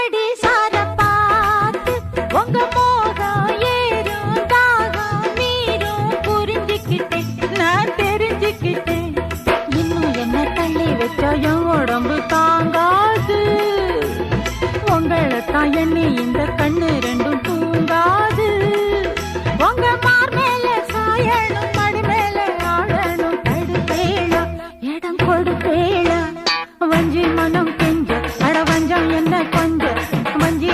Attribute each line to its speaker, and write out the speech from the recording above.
Speaker 1: காதடி சார பார்த்து உங்க மோகம் ஏறும் தாகம் மீறும் புரிஞ்சுக்கிட்டேன் நான் தெரிஞ்சுக்கிட்டேன் இன்னும் என்ன தள்ளி வச்சா என் உடம்பு தாங்காது உங்களைத்தான் எண்ணி இந்த கண்ணு ரெண்டும் தூங்காது உங்க மார் மேல சாயணும் மடி மேல ஆடணும் தடுப்பேளா இடம் கொடுப்பேளா வஞ்சி மனம் கெஞ்ச அட வஞ்சம் என்ன கொஞ்சம் வஞ்சி